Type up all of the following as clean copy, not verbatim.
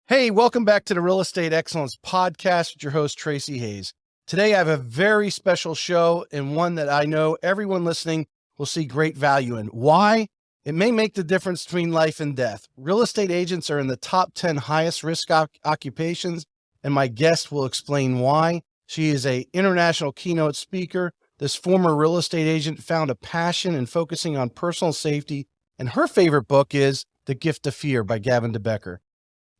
Hey, welcome back to the Real Estate Excellence Podcast with your host, Tracy Hayes. Today, I have a very special show and one that I know everyone listening will see great value in. Why? It may make the difference between life and death. Real estate agents are in the top 10 highest risk occupations, and my guest will explain why. She is an international keynote speaker. This former real estate agent found a passion in focusing on personal safety, and her favorite book is The Gift of Fear by Gavin DeBecker.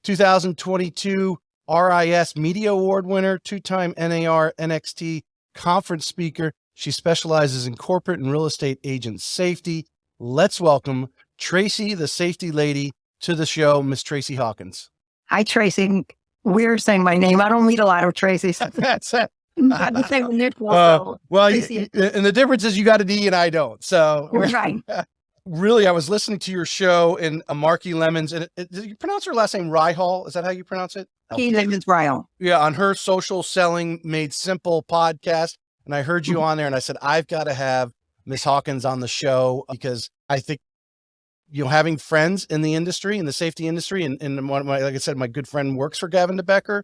2022 RIS Media Award winner, two-time NAR NXT conference speaker. She specializes in corporate and real estate agent safety. Let's welcome Tracy, the safety lady, to the show, Miss Tracy Hawkins. Hi, Tracy. We're saying my name. I don't meet a lot of Tracys. That's it. I'm the same initial. Well, and the difference is you got a D and I don't. So Right. Really, I was listening to your show in Marky Lemons, and did you pronounce her last name Ryhall? Is that how you pronounce it? He Lemons Ryle. Yeah, on her Social Selling Made Simple podcast. And I heard you on there and I said, I've got to have Miss Hawkins on the show because I think, having friends in the industry, in the safety industry, and one of my, like I said, my good friend works for Gavin DeBecker.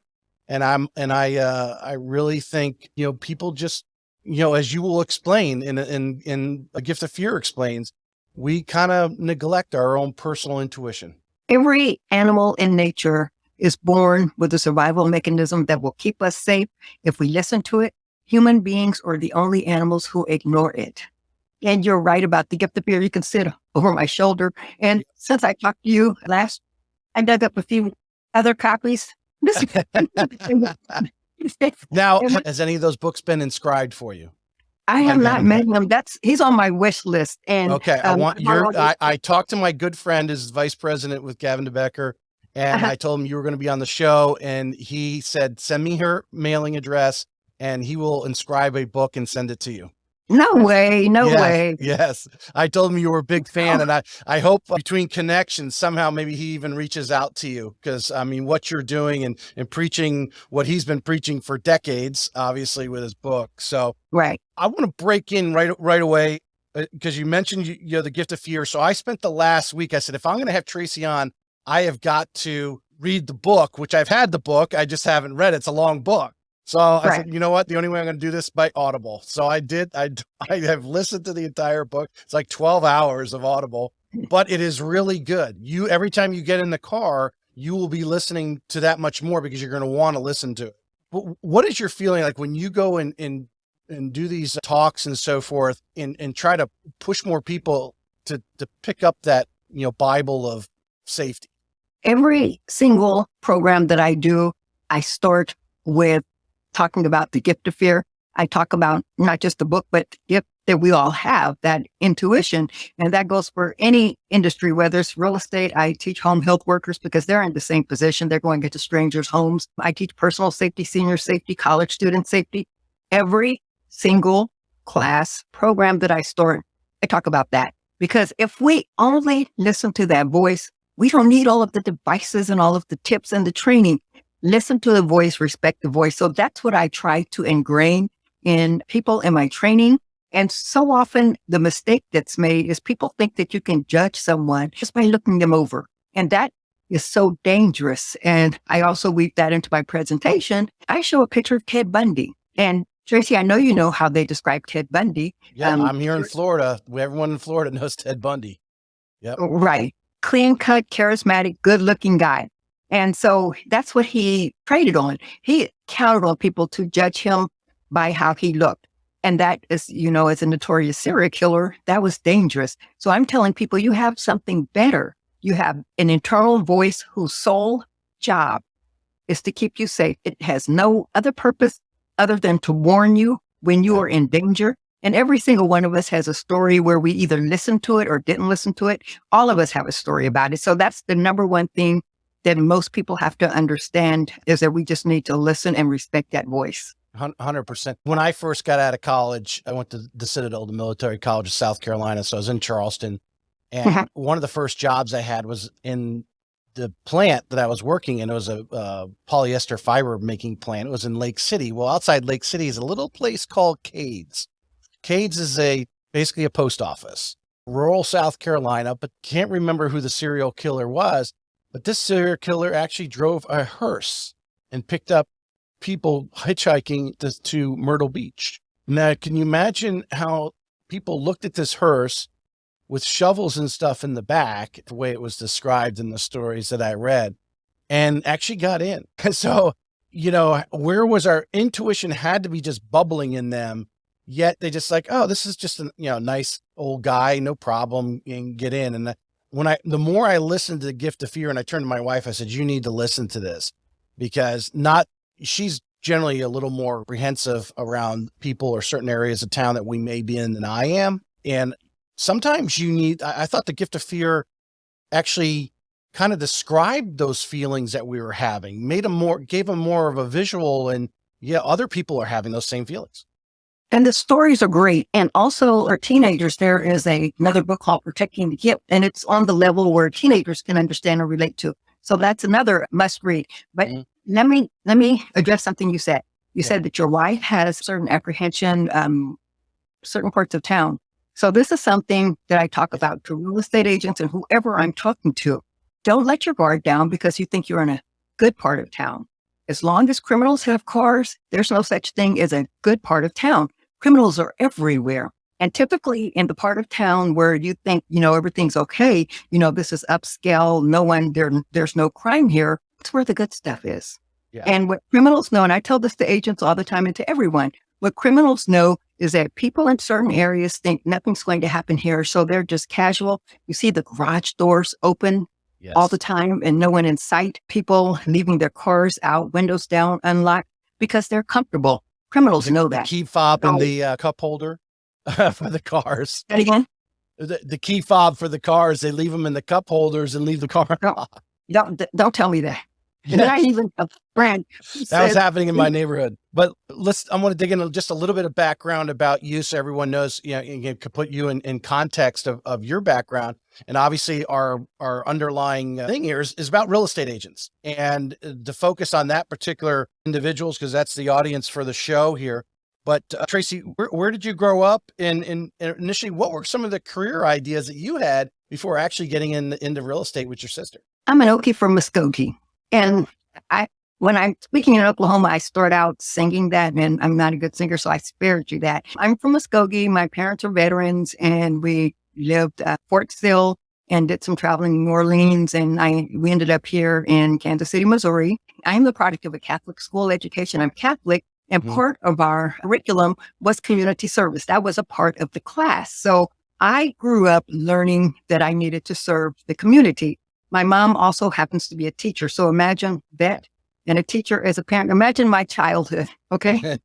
And I really think, people just, as you will explain in A Gift of Fear explains, we kind of neglect our own personal intuition. Every animal in nature is born with a survival mechanism that will keep us safe if we listen to it. Human beings are the only animals who ignore it. And you're right about The Gift of Fear. You can sit over my shoulder. And since I talked to you last, I dug up a few other copies. Now, has any of those books been inscribed for you? I have not met him. He's on my wish list. And okay, I talked to my good friend, his vice president with Gavin DeBecker, and I told him you were going to be on the show, and he said, send me her mailing address, and he will inscribe a book and send it to you. No way. No way. Yes. I told him you were a big fan, and I hope between connections, somehow maybe he even reaches out to you because, what you're doing and preaching what he's been preaching for decades, obviously with his book. So right. I want to break in right away because you mentioned, The Gift of Fear. So I spent the last week, I said, if I'm going to have Tracy on, I have got to read the book, which I've had the book. I just haven't read it. It's a long book. So I said, you know what? The only way I'm going to do this by Audible. So I did. I have listened to the entire book. It's like 12 hours of Audible, but it is really good. Every time you get in the car, you will be listening to that much more because you're going to want to listen to it. But what is your feeling like when you go and do these talks and so forth and try to push more people to pick up that, Bible of safety? Every single program that I do, I start with talking about the gift of fear. I talk about not just the book, but the gift that we all have, that intuition. And that goes for any industry, whether it's real estate. I teach home health workers because they're in the same position. They're going into strangers' homes. I teach personal safety, senior safety, college student safety. Every single class program that I start, I talk about that. Because if we only listen to that voice, we don't need all of the devices and all of the tips and the training. Listen to the voice, respect the voice. So that's what I try to ingrain in people in my training. And so often the mistake that's made is people think that you can judge someone just by looking them over. And that is so dangerous. And I also weave that into my presentation. I show a picture of Ted Bundy. And Tracy, I know you know how they describe Ted Bundy. Yeah, I'm here in Florida. Everyone in Florida knows Ted Bundy. Yep. Right. Clean cut, charismatic, good looking guy. And so that's what he traded on. He counted on people to judge him by how he looked. And that is, as a notorious serial killer, that was dangerous. So I'm telling people, you have something better. You have an internal voice whose sole job is to keep you safe. It has no other purpose other than to warn you when you are in danger. And every single one of us has a story where we either listened to it or didn't listen to it. All of us have a story about it. So that's the number one thing that most people have to understand is that we just need to listen and respect that voice. 100%. When I first got out of college, I went to the Citadel, the military college of South Carolina. So I was in Charleston. And one of the first jobs I had was in the plant that I was working in. It was a polyester fiber making plant. It was in Lake City. Well, outside Lake City is a little place called Cades. Cades is basically a post office, rural South Carolina, but can't remember who the serial killer was. But this serial killer actually drove a hearse and picked up people hitchhiking to Myrtle Beach. Now, can you imagine how people looked at this hearse with shovels and stuff in the back, the way it was described in the stories that I read, and actually got in? So, where was our intuition had to be just bubbling in them, yet they just like, oh, this is just a nice old guy, no problem, and get in. And the more I listened to The Gift of Fear, and I turned to my wife, I said, you need to listen to this, because she's generally a little more apprehensive around people or certain areas of town that we may be in than I am. And sometimes I thought The Gift of Fear actually kind of described those feelings that we were having, gave them more of a visual, and other people are having those same feelings. And the stories are great. And also for teenagers, there is another book called Protecting the Gift, and it's on the level where teenagers can understand and relate to. So that's another must read. But let me address something you said. You said that your wife has certain apprehension, certain parts of town. So this is something that I talk about to real estate agents and whoever I'm talking to. Don't let your guard down because you think you're in a good part of town. As long as criminals have cars, there's no such thing as a good part of town. Criminals are everywhere. And typically in the part of town where you think, everything's okay, this is upscale, there's no crime here. It's where the good stuff is. Yeah. And what criminals know, and I tell this to agents all the time and to everyone, what criminals know is that people in certain areas think nothing's going to happen here. So they're just casual. You see the garage doors open all the time and no one in sight. People leaving their cars out, windows down, unlocked because they're comfortable. Criminals know that. The key fob and the cup holder for the cars. That again? The key fob for the cars, they leave them in the cup holders and leave the car. Don't tell me that. And then I even a friend that was happening in my neyborhood. But I'm going to dig in just a little bit of background about you, so everyone knows, you can put you in context of your background. And obviously our underlying thing here is about real estate agents, and to focus on that particular individuals, because that's the audience for the show here. But Tracy, where did you grow up? And initially, what were some of the career ideas that you had before actually getting into real estate with your sister? I'm an Okie from Muskogee. And when I'm speaking in Oklahoma, I start out singing that, and I'm not a good singer, so I spared you that. I'm from Muskogee. My parents are veterans, and we lived at Fort Sill and did some traveling in New Orleans, and we ended up here in Kansas City, Missouri. I'm the product of a Catholic school education. I'm Catholic, and part of our curriculum was community service. That was a part of the class. So I grew up learning that I needed to serve the community. My mom also happens to be a teacher. So imagine that, and a teacher as a parent. Imagine my childhood. Okay.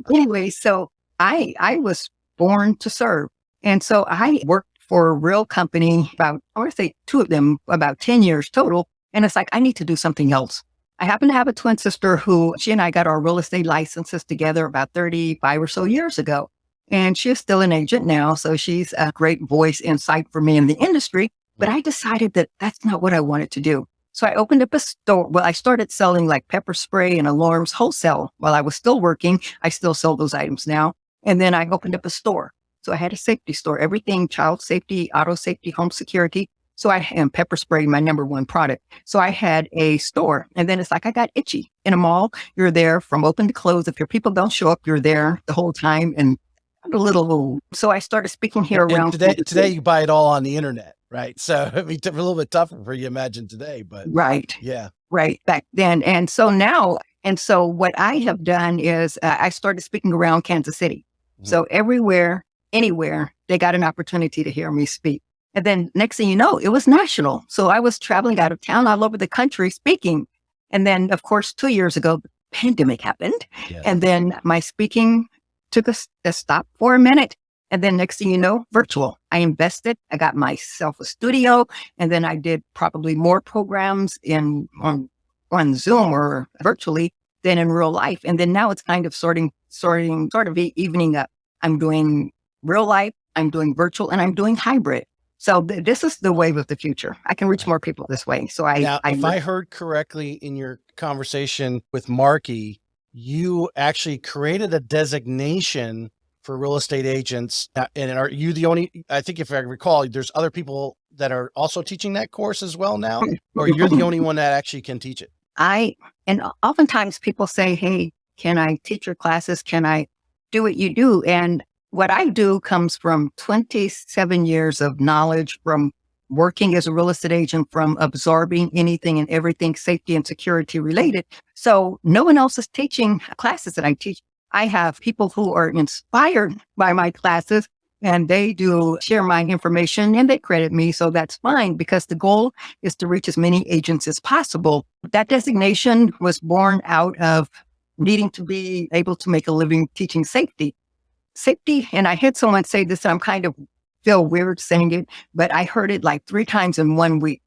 Anyway, so I was born to serve. And so I worked for a real company I want to say two of them, about 10 years total. And it's like, I need to do something else. I happen to have a twin sister she and I got our real estate licenses together about 35 or so years ago. And she's still an agent now. So she's a great voice insight for me in the industry. But I decided that that's not what I wanted to do. So I opened up a store. Well, I started selling like pepper spray and alarms wholesale while I was still working. I still sell those items now. And then I opened up a store. So I had a safety store, everything, child safety, auto safety, home security. So and pepper spray, my number one product. So I had a store. And then it's like, I got itchy. In a mall, you're there from open to close. If your people don't show up, you're there the whole time. And so I started speaking here around. Today you buy it all on the internet. Right. So I mean, a little bit tougher for you imagine today, but right. Yeah. Right. Back then. And so now, what I have done is I started speaking around Kansas City. So everywhere, anywhere, they got an opportunity to hear me speak. And then next thing you know, it was national. So I was traveling out of town all over the country speaking. And then, of course, 2 years ago, the pandemic happened. Yes. And then my speaking took a stop for a minute. And then next thing you know, virtual. I invested. I got myself a studio, and then I did probably more programs on Zoom or virtually than in real life. And then now it's kind of sort of evening up. I'm doing real life, I'm doing virtual, and I'm doing hybrid. So this is the wave of the future. I can reach more people this way. So if I heard correctly in your conversation with Marky, you actually created a designation for real estate agents. And are you the only, I think if I recall, there's other people that are also teaching that course as well now, or you're the only one that actually can teach it? And oftentimes people say, hey, can I teach your classes? Can I do what you do? And what I do comes from 27 years of knowledge from working as a real estate agent, from absorbing anything and everything safety and security related. So no one else is teaching classes that I teach. I have people who are inspired by my classes and they do share my information and they credit me. So that's fine because the goal is to reach as many agents as possible. That designation was born out of needing to be able to make a living teaching safety. Safety, and I heard someone say this, and I'm kind of feel weird saying it, but I heard it like 3 times in 1 week.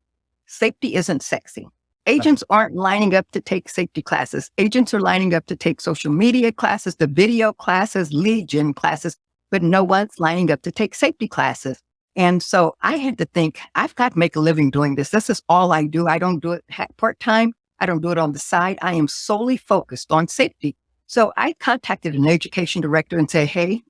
Safety isn't sexy. Agents aren't lining up to take safety classes. Agents are lining up to take social media classes, the video classes, lead gen classes, but no one's lining up to take safety classes. And so I had to think, I've got to make a living doing this. This is all I do. I don't do it part-time. I don't do it on the side. I am solely focused on safety. So I contacted an education director and said, hey,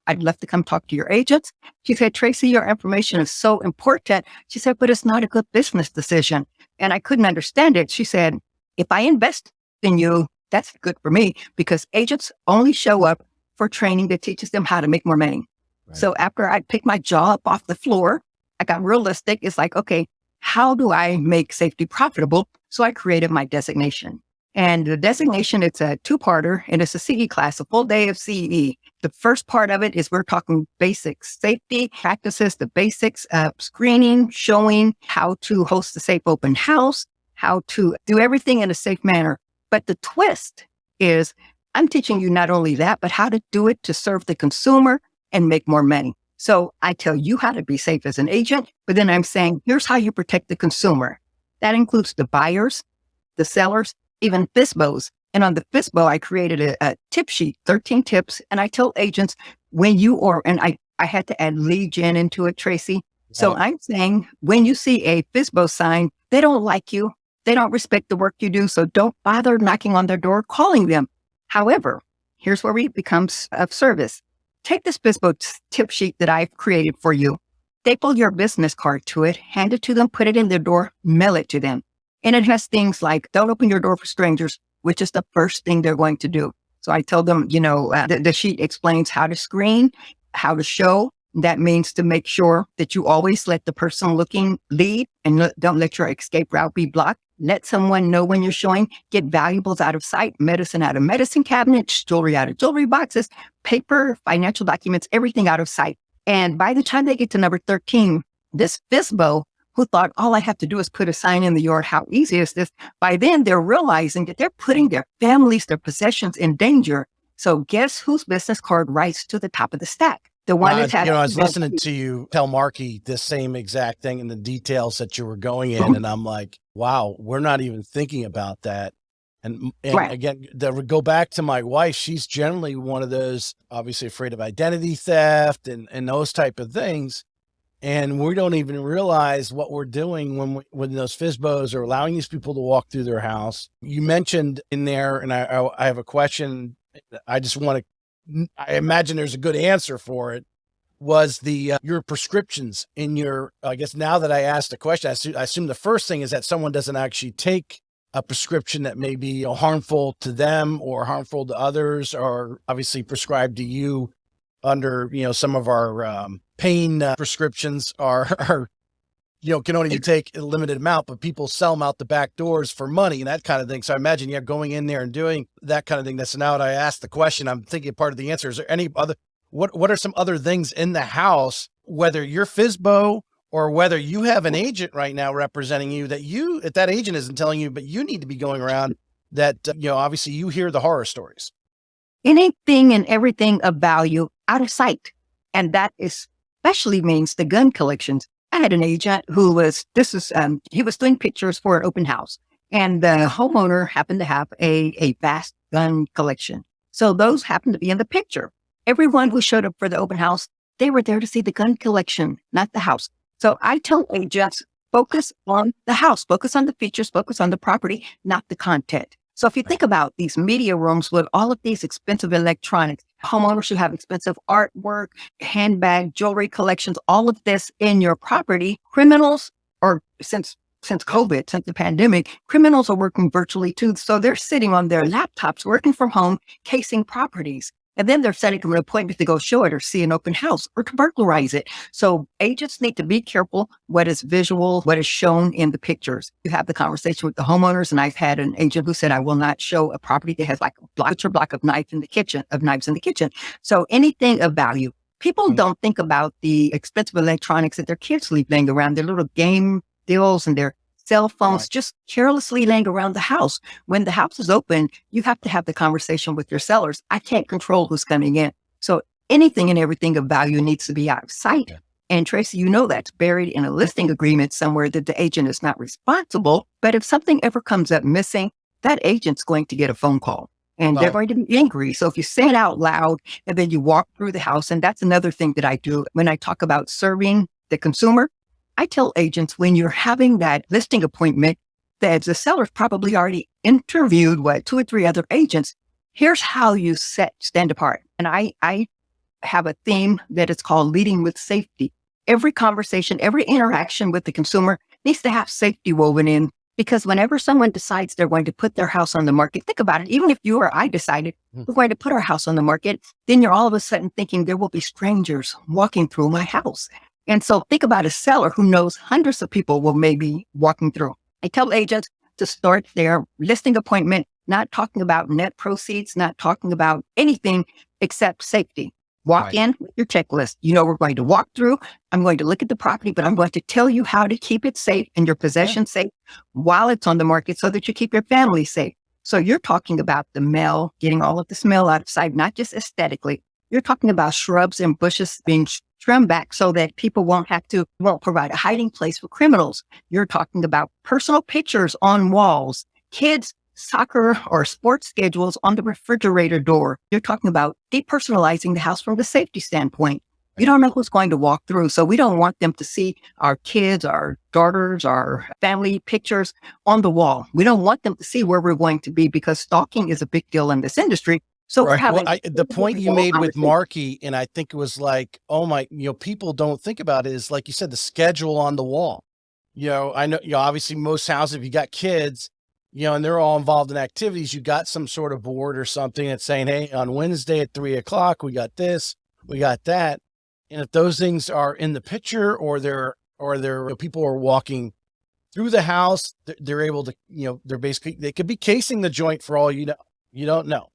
I'd love to come talk to your agents. She said, Tracy, your information is so important. She said, but it's not a good business decision. And I couldn't understand it. She said, if I invest in you, that's good for me because agents only show up for training that teaches them how to make more money. Right. So after I picked my jaw up off the floor, I got realistic. It's like, okay, how do I make safety profitable? So I created my designation. And the designation, it's a 2-parter and it's a CE class, a full day of CE. The first part of it is we're talking basic safety practices, the basics of screening, showing how to host a safe open house, how to do everything in a safe manner. But the twist is I'm teaching you not only that, but how to do it to serve the consumer and make more money. So I tell you how to be safe as an agent, but then I'm saying, here's how you protect the consumer. That includes the buyers, the sellers, even FISBOs. And on the FISBO, I created a tip sheet, 13 tips. And I tell agents when I had to add lead gen into it, Tracy. Right. So I'm saying when you see a FISBO sign, they don't like you. They don't respect the work you do. So don't bother knocking on their door, calling them. However, here's where it becomes of service. Take this FISBO tip sheet that I've created for you, staple your business card to it, hand it to them, put it in their door, mail it to them. And it has things like, don't open your door for strangers, which is the first thing they're going to do. So I tell them, the sheet explains how to screen, how to show. That means to make sure that you always let the person looking lead and don't let your escape route be blocked. Let someone know when you're showing, get valuables out of sight, medicine out of medicine cabinets, jewelry out of jewelry boxes, paper, financial documents, everything out of sight. And by the time they get to number 13, this FISBO, who thought all I have to do is put a sign in the yard, how easy is this? By then they're realizing that they're putting their families, their possessions in danger. So guess whose business card rises to the top of the stack? The one that's had. I was listening to you tell Marky this same exact thing in the details that you were going in. And I'm like, wow, we're not even thinking about that. And right. Again, that would go back to my wife. She's generally one of those, obviously afraid of identity theft and those type of things. And we don't even realize what we're doing when those FISBOs are allowing these people to walk through their house. You mentioned in there, and I have a question. I just want to, I imagine there's a good answer for it, was your prescriptions in your, I guess now that I asked the question, I assume the first thing is that someone doesn't actually take a prescription that may be harmful to them or harmful to others, or obviously prescribed to you under, some of our pain prescriptions are can only take a limited amount, but people sell them out the back doors for money and that kind of thing. So I imagine you're going in there and doing that kind of thing. That's now that I asked the question, I'm thinking part of the answer. Is there any other, what are some other things in the house, whether you're FISBO or whether you have an agent right now representing you that that agent isn't telling you, but you need to be going around that, obviously you hear the horror stories. Anything and everything of value out of sight. And that especially means the gun collections. I had an agent who was, he was doing pictures for an open house, and the homeowner happened to have a vast gun collection. So those happened to be in the picture. Everyone who showed up for the open house, they were there to see the gun collection, not the house. So I tell agents, focus on the house, focus on the features, focus on the property, not the content. So if you think about these media rooms with all of these expensive electronics, homeowners who have expensive artwork, handbag, jewelry collections, all of this in your property, criminals, or since COVID, since the pandemic, criminals are working virtually too. So they're sitting on their laptops, working from home, casing properties. And then they're setting an appointment to go show it or see an open house or to burglarize it. So agents need to be careful what is visual, what is shown in the pictures. You have the conversation with the homeowners, and I've had an agent who said, I will not show a property that has like a block of knives in the kitchen. So anything of value. People don't think about the expensive electronics that their kids leave laying around, their little game deals and their cell phones just carelessly laying around the house. When the house is open, you have to have the conversation with your sellers. I can't control who's coming in. So anything and everything of value needs to be out of sight. Yeah. And Tracy, you know that's buried in a listing agreement somewhere that the agent is not responsible. But if something ever comes up missing, that agent's going to get a phone call and they're going to be angry. So if you say it out loud and then you walk through the house, and that's another thing that I do when I talk about serving the consumer, I tell agents when you're having that listing appointment that the seller's probably already interviewed 2 or 3 other agents. Here's how you stand apart. And I have a theme that is called leading with safety. Every conversation, every interaction with the consumer needs to have safety woven in, because whenever someone decides they're going to put their house on the market, think about it. Even if you or I decided we're going to put our house on the market, then you're all of a sudden thinking there will be strangers walking through my house. And so think about a seller who knows hundreds of people will maybe walking through. I tell agents to start their listing appointment, not talking about net proceeds, not talking about anything except safety. Walk in with your checklist. We're going to walk through. I'm going to look at the property, but I'm going to tell you how to keep it safe and your possession safe while it's on the market so that you keep your family safe. So you're talking about the smell, getting all of the smell out of sight, not just aesthetically. You're talking about shrubs and bushes being trimmed back so that people won't provide a hiding place for criminals. You're talking about personal pictures on walls, kids' soccer or sports schedules on the refrigerator door. You're talking about depersonalizing the house from the safety standpoint. You don't know who's going to walk through. So we don't want them to see our kids, our daughters, our family pictures on the wall. We don't want them to see where we're going to be, because stalking is a big deal in this industry. So the point you made with Marky, and I think it was like, people don't think about it, is like you said, the schedule on the wall. I know, obviously most houses, if you got kids, and they're all involved in activities, you got some sort of board or something that's saying, hey, on Wednesday at 3:00, we got this, we got that. And if those things are in the picture, or people are walking through the house, they're able to, they could be casing the joint for all you know. You don't know.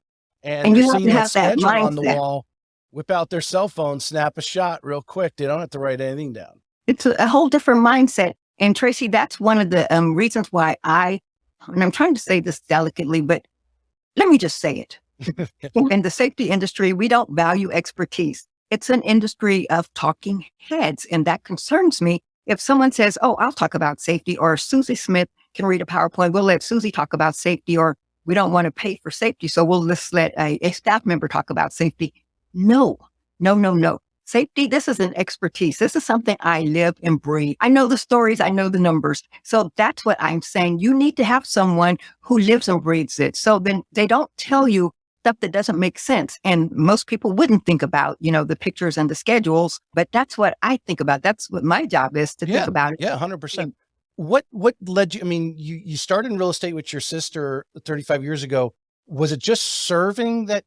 And you have to have that mindset on the wall, whip out their cell phone, snap a shot real quick. They don't have to write anything down. It's a whole different mindset. And Tracy, that's one of the reasons why and I'm trying to say this delicately, but let me just say it. In the safety industry, we don't value expertise. It's an industry of talking heads. And that concerns me. If someone says, oh, I'll talk about safety, or Susie Smith can read a PowerPoint, we'll let Susie talk about safety, or we don't want to pay for safety, so we'll just let a staff member talk about safety. No. Safety, this is an expertise. This is something I live and breathe. I know the stories. I know the numbers. So that's what I'm saying. You need to have someone who lives and breathes it. So then they don't tell you stuff that doesn't make sense. And most people wouldn't think about, the pictures and the schedules, but that's what I think about. That's what my job is to think about it. Yeah, 100%. What led you? I mean, you started in real estate with your sister 35 years ago. Was it just serving that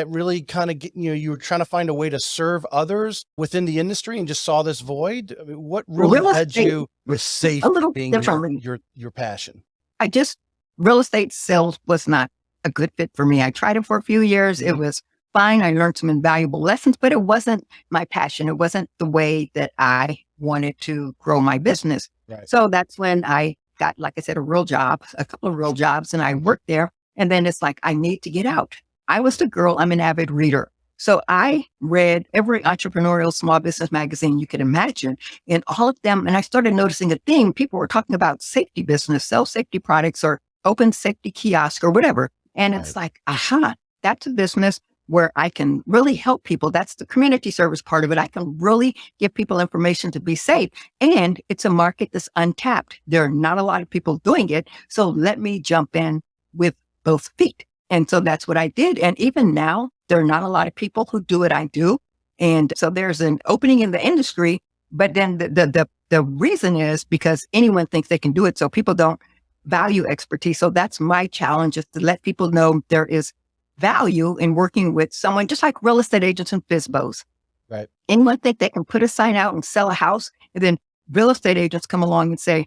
really kind of, you were trying to find a way to serve others within the industry and just saw this void? I mean, what really led you with safety being your passion? Real estate sales was not a good fit for me. I tried it for a few years. It was fine. I learned some invaluable lessons, but it wasn't my passion. It wasn't the way that I wanted to grow my business. Right. So that's when I got, like I said, a couple of real jobs, and I worked there. And then it's like, I need to get out. I was the girl, I'm an avid reader. So I read every entrepreneurial small business magazine you could imagine, in all of them. And I started noticing a theme. People were talking about safety business, self-safety products, or open safety kiosk or whatever. And it's like, aha, that's a business where I can really help people. That's the community service part of it. I can really give people information to be safe. And it's a market that's untapped. There are not a lot of people doing it. So let me jump in with both feet. And so that's what I did. And even now, there are not a lot of people who do what I do. And so there's an opening in the industry, but then the reason is because anyone thinks they can do it. So people don't value expertise. So that's my challenge, is to let people know there is value in working with someone just like real estate agents and FSBOs. Right. Anyone think they can put a sign out and sell a house, and then real estate agents come along and say,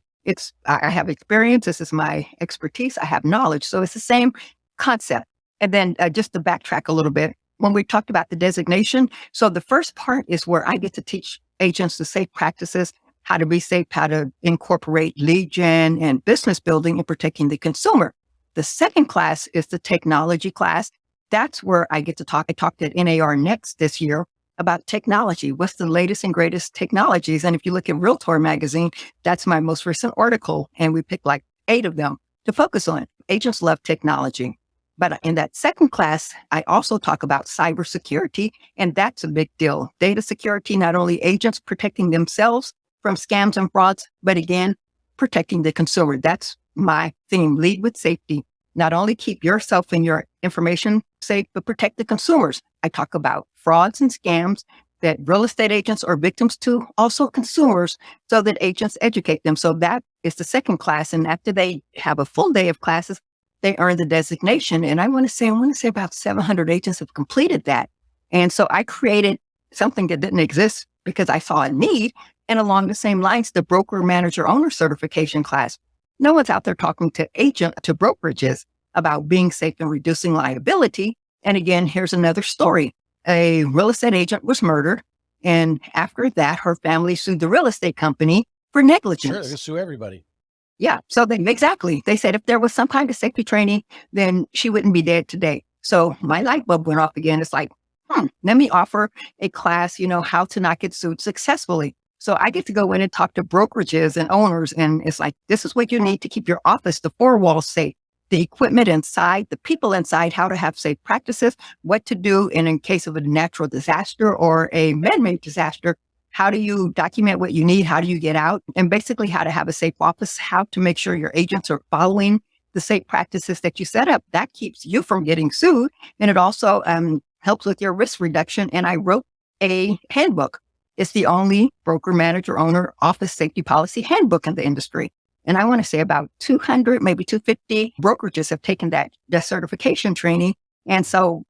I have experience. This is my expertise. I have knowledge. So it's the same concept. And then just to backtrack a little bit, when we talked about the designation, so the first part is where I get to teach agents the safe practices, how to be safe, how to incorporate lead gen and business building and protecting the consumer. The second class is the technology class. That's where I get to talk. I talked at NAR Next this year about technology. What's the latest and greatest technologies? And if you look at Realtor magazine, that's my most recent article. And we picked like 8 of them to focus on. Agents love technology. But in that second class, I also talk about cybersecurity, and that's a big deal. Data security, not only agents protecting themselves from scams and frauds, but again, protecting the consumer. That's my theme, lead with safety. Not only keep yourself and your information safe, but protect the consumers. I talk about frauds and scams that real estate agents are victims to, also consumers, so that agents educate them. So that is the second class. And after they have a full day of classes, they earn the designation. And I want to say about 700 agents have completed that. And so I created something that didn't exist because I saw a need. And along the same lines, the broker manager owner certification class. No one's out there talking to brokerages about being safe and reducing liability. And again, here's another story. A real estate agent was murdered. And after that, her family sued the real estate company for negligence. Sure, they can sue everybody. Yeah. So exactly. They said if there was some kind of safety training, then she wouldn't be dead today. So my light bulb went off again. It's like, let me offer a class, how to not get sued successfully. So I get to go in and talk to brokerages and owners. And it's like, this is what you need to keep your office, the 4 walls safe, the equipment inside, the people inside, how to have safe practices, what to do in case of a natural disaster or a man-made disaster. How do you document what you need? How do you get out? And basically how to have a safe office, how to make sure your agents are following the safe practices that you set up. That keeps you from getting sued. And it also helps with your risk reduction. And I wrote a handbook. It's the only broker manager owner office safety policy handbook in the industry. And I want to say about 200, maybe 250 brokerages have taken that certification training. And so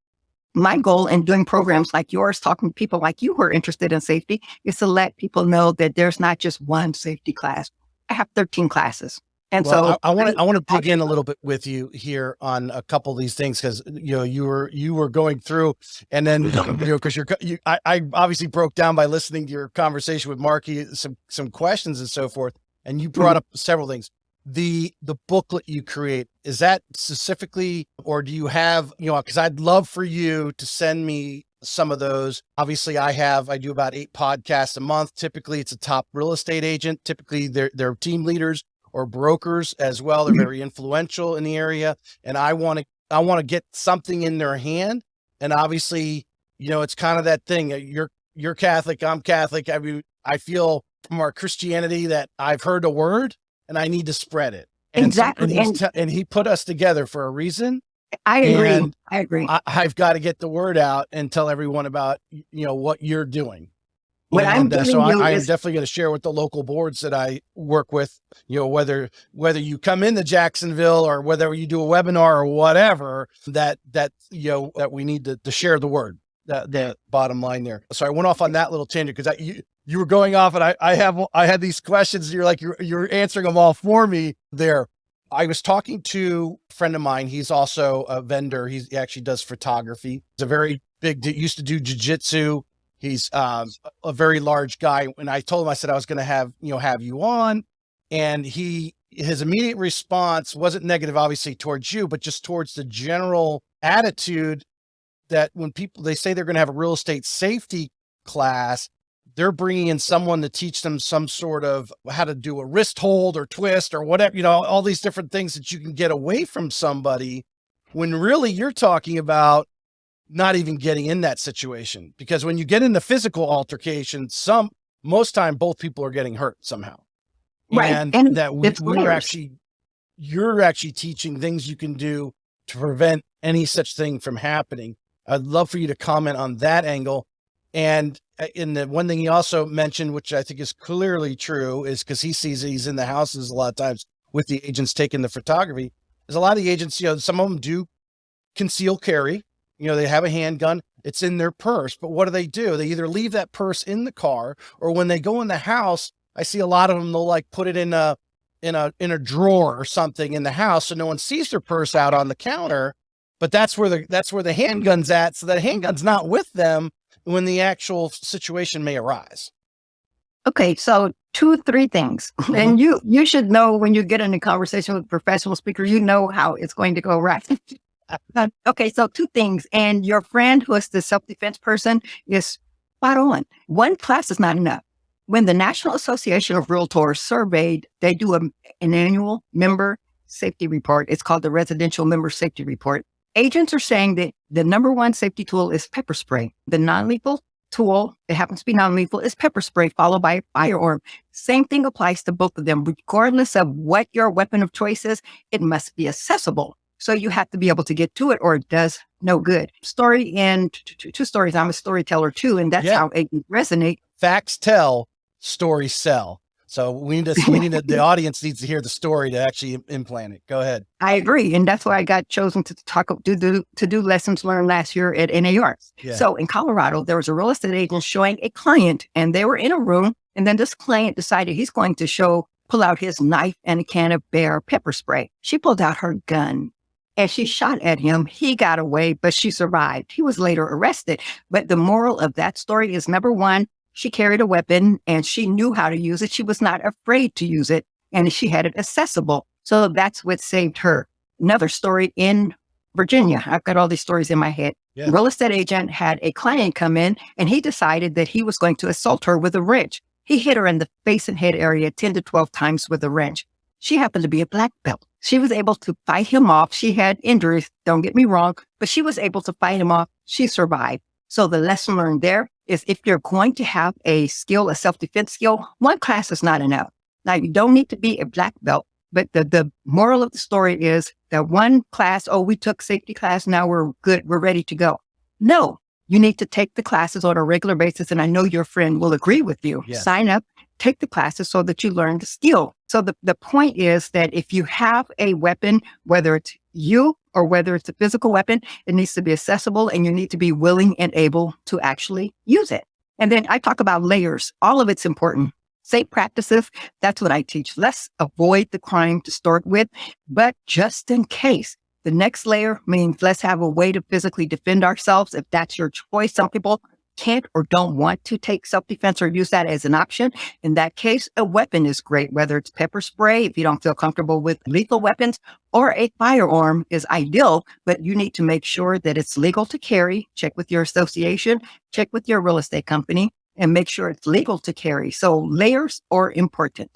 my goal in doing programs like yours, talking to people like you who are interested in safety, is to let people know that there's not just one safety class. I have 13 classes. And well, I want to dig in a little bit with you here on a couple of these things, because you were going through, and then because I obviously broke down by listening to your conversation with Marky some questions and so forth, and you brought up several things. The booklet you create, is that specifically, or do you have, because I'd love for you to send me some of those. Obviously I do about 8 podcasts a month. Typically it's a top real estate agent. Typically they're team leaders or brokers as well. They're very influential in the area. And I want to get something in their hand. And obviously, it's kind of that thing. You're Catholic, I'm Catholic. I mean, I feel from our Christianity that I've heard a word and I need to spread it. And exactly. And he put us together for a reason. I agree. I've got to get the word out and tell everyone about, what you're doing. What I'm so I am definitely going to share with the local boards that I work with, whether you come into Jacksonville or whether you do a webinar or whatever, that we need to share the word, the bottom line there. So I went off on that little tangent because you were going off, and I had these questions. And you're like, you're answering them all for me there. I was talking to a friend of mine. He's also a vendor. He actually does photography. He's a very big, used to do jiu-jitsu. He's a very large guy. And I told him, I said, I was going to have you on. And his immediate response wasn't negative, obviously, towards you, but just towards the general attitude that when they say they're going to have a real estate safety class, they're bringing in someone to teach them some sort of how to do a wrist hold or twist or whatever, all these different things that you can get away from somebody, when really you're talking about not even getting in that situation. Because when you get into physical altercation, most time, both people are getting hurt somehow. Right. And that you're actually teaching things you can do to prevent any such thing from happening. I'd love for you to comment on that angle. And in the one thing he also mentioned, which I think is clearly true, is because he sees he's in the houses a lot of times with the agents taking the photography, is a lot of the agents, some of them do conceal carry. They have a handgun, it's in their purse, but what do? They either leave that purse in the car, or when they go in the house, I see a lot of them, they'll like put it in a drawer or something in the house so no one sees their purse out on the counter. But that's where the handgun's at, so that handgun's not with them when the actual situation may arise. Okay, so 3 things. Mm-hmm. And you should know when you get in a conversation with a professional speaker, you know how it's going to go right. Okay, so 2 things. And your friend who is the self-defense person is spot on. 1 class is not enough. When the National Association of Realtors surveyed, they do an annual member safety report. It's called the Residential Member Safety Report. Agents are saying that the number 1 safety tool is pepper spray. The non-lethal tool, it happens to be non-lethal, is pepper spray followed by a firearm. Same thing applies to both of them. Regardless of what your weapon of choice is, it must be accessible. So you have to be able to get to it or it does no good. Story and 2 stories. I'm a storyteller too, and that's how agents resonate. Facts tell, stories sell. So the audience needs to hear the story to actually implant it. Go ahead. I agree. And that's why I got chosen to do lessons learned last year at NAR. Yeah. So in Colorado, there was a real estate agent showing a client, and they were in a room. And then this client decided he's going to pull out his knife and a can of Bear pepper spray. She pulled out her gun and she shot at him. He got away, but she survived. He was later arrested. But the moral of that story is, number 1, she carried a weapon and she knew how to use it. She was not afraid to use it, and she had it accessible. So that's what saved her. Another story in Virginia. I've got all these stories in my head. Yeah. Real estate agent had a client come in and he decided that he was going to assault her with a wrench. He hit her in the face and head area 10 to 12 times with a wrench. She happened to be a black belt. She was able to fight him off. She had injuries, don't get me wrong, but she was able to fight him off. She survived. So the lesson learned there is, if you're going to have a skill, a self-defense skill, 1 class is not enough. Now, you don't need to be a black belt, but the moral of the story is that 1 class, we took safety class, now we're good, we're ready to go. No, you need to take the classes on a regular basis, and I know your friend will agree with you. Yeah. Sign up, take the classes so that you learn the skill. So the point is that if you have a weapon, whether it's you or whether it's a physical weapon, it needs to be accessible and you need to be willing and able to actually use it. And then I talk about layers. All of it's important. Safe practices, that's what I teach. Let's avoid the crime to start with, but just in case. The next layer means let's have a way to physically defend ourselves if that's your choice. Some people can't or don't want to take self-defense or use that as an option. In that case, a weapon is great, whether it's pepper spray, if you don't feel comfortable with lethal weapons, or a firearm is ideal, but you need to make sure that it's legal to carry. Check with your association, check with your real estate company, and make sure it's legal to carry. So layers are important.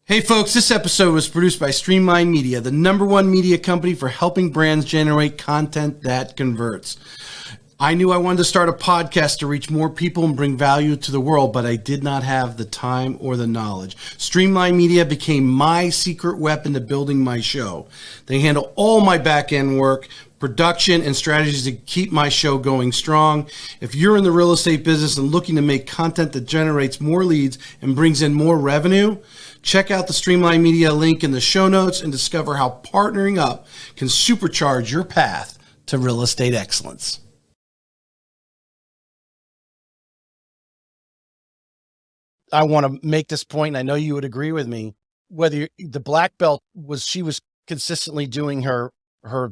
Hey folks, this episode was produced by Streamline Media, the #1 media company for helping brands generate content that converts. I knew I wanted to start a podcast to reach more people and bring value to the world, but I did not have the time or the knowledge. Streamline Media became my secret weapon to building my show. They handle all my back-end work, production, and strategies to keep my show going strong. If you're in the real estate business and looking to make content that generates more leads and brings in more revenue, check out the Streamline Media link in the show notes and discover how partnering up can supercharge your path to real estate excellence. I want to make this point, and I know you would agree with me, whether the black belt she was consistently doing her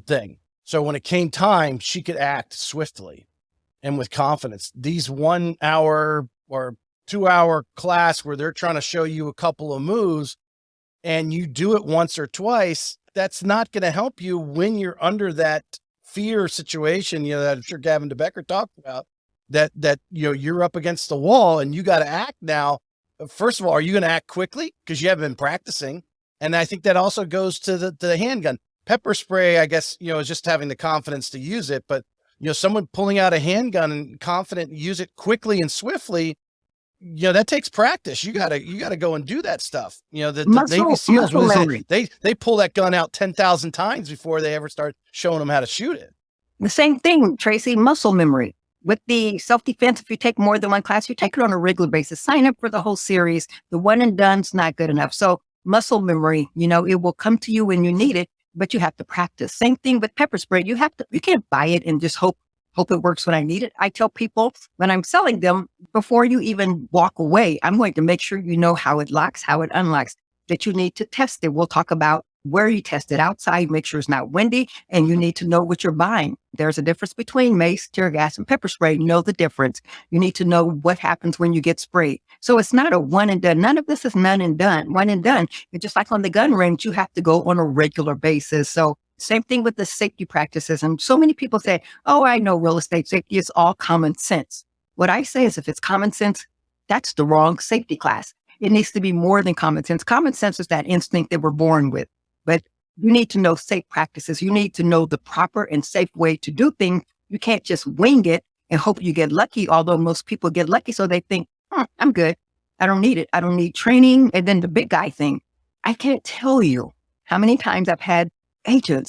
thing. So when it came time, she could act swiftly and with confidence. These 1 hour or 2 hour class where they're trying to show you a couple of moves and you do it once or twice, that's not going to help you when you're under that fear situation, that I'm sure Gavin DeBecker talked about, that you're up against the wall and you got to act now. First of all, are you going to act quickly? Because you haven't been practicing. And I think that also goes to the handgun. Pepper spray, I guess, is just having the confidence to use it. But, someone pulling out a handgun and confident use it quickly and swiftly, that takes practice. You gotta go and do that stuff. The Navy Muscle, SEALs, muscle what is memory. it? They pull that gun out 10,000 times before they ever start showing them how to shoot it. The same thing, Tracy, muscle memory. With the self-defense, if you take more than one class, you take it on a regular basis. Sign up for the whole series. The one and done's not good enough. So muscle memory, it will come to you when you need it, but you have to practice. Same thing with pepper spray. You can't buy it and just hope it works when I need it. I tell people when I'm selling them, before you even walk away, I'm going to make sure you know how it locks, how it unlocks, that you need to test it. We'll talk about where you test it outside, make sure it's not windy, and you need to know what you're buying. There's a difference between mace, tear gas, and pepper spray. Know the difference. You need to know what happens when you get sprayed. So it's not a one and done. None of this is one and done. It's just like on the gun range, you have to go on a regular basis. So same thing with the safety practices. And so many people say, oh, I know real estate safety is all common sense. What I say is if it's common sense, that's the wrong safety class. It needs to be more than common sense. Common sense is that instinct that we're born with. But you need to know safe practices. You need to know the proper and safe way to do things. You can't just wing it and hope you get lucky, although most people get lucky. So they think, I'm good. I don't need it. I don't need training. And then the big guy thing. I can't tell you how many times I've had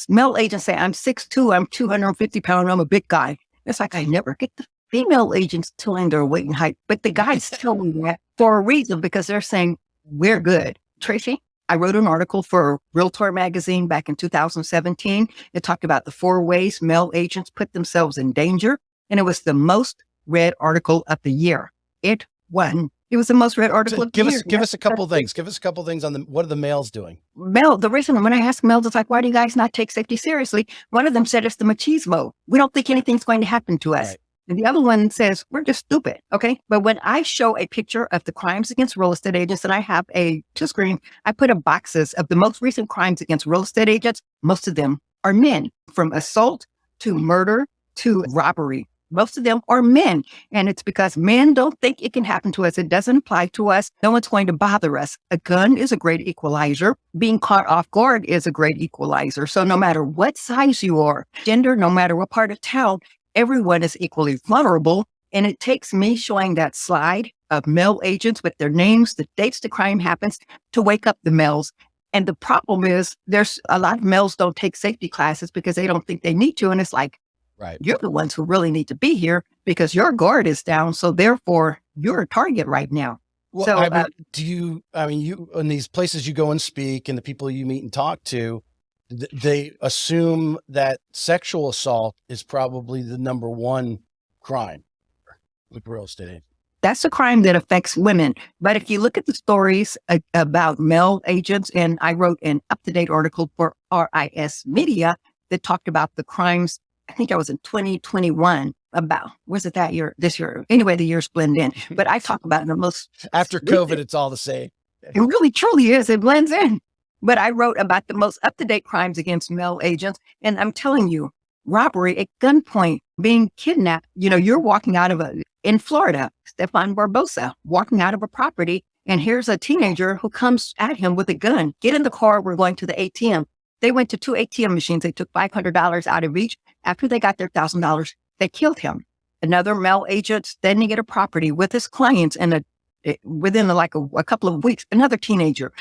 male agents say, I'm 6'2", I'm 250 pounds, I'm a big guy. It's like, I never get the female agents telling their weight and height, but the guys tell me that for a reason, because they're saying, we're good. Tracy? I wrote an article for Realtor magazine back in 2017. It talked about the 4 ways male agents put themselves in danger. And it was the most read article of the year. It won. It was the most read article of the year. Give us a couple of things. Give us a couple of things on what are the males doing? The reason when I ask males, it's like, why do you guys not take safety seriously? One of them said it's the machismo. We don't think anything's going to happen to us. Right. And the other one says, we're just stupid. Okay. But when I show a picture of the crimes against real estate agents, and I have a 2-screen, I put up boxes of the most recent crimes against real estate agents. Most of them are men, from assault to murder to robbery. Most of them are men. And it's because men don't think it can happen to us. It doesn't apply to us. No one's going to bother us. A gun is a great equalizer. Being caught off guard is a great equalizer. So no matter what size you are, gender, no matter what part of town, everyone is equally vulnerable. And it takes me showing that slide of male agents with their names, the dates the crime happens, to wake up the males. And the problem is there's a lot of males don't take safety classes because they don't think they need to. And it's like, right, you're the ones who really need to be here because your guard is down. So therefore, you're a target right now. Well, so you in these places you go and speak and the people you meet and talk to, they assume that sexual assault is probably the number one crime with real estate agents. That's a crime that affects women. But if you look at the stories about male agents, and I wrote an up-to-date article for RIS Media that talked about the crimes, I think that was in 2021, about, was it that year, this year? Anyway, the years blend in. But I talk about the most... After COVID, it's all the same. It really, truly is. It blends in. But I wrote about the most up-to-date crimes against male agents. And I'm telling you, robbery at gunpoint, being kidnapped. You're walking out of in Florida, Stefan Barbosa, walking out of a property. And here's a teenager who comes at him with a gun. Get in the car. We're going to the ATM. They went to 2 ATM machines. They took $500 out of each. After they got their $1,000, they killed him. Another male agent standing at a property with his clients, and within a couple of weeks, another teenager,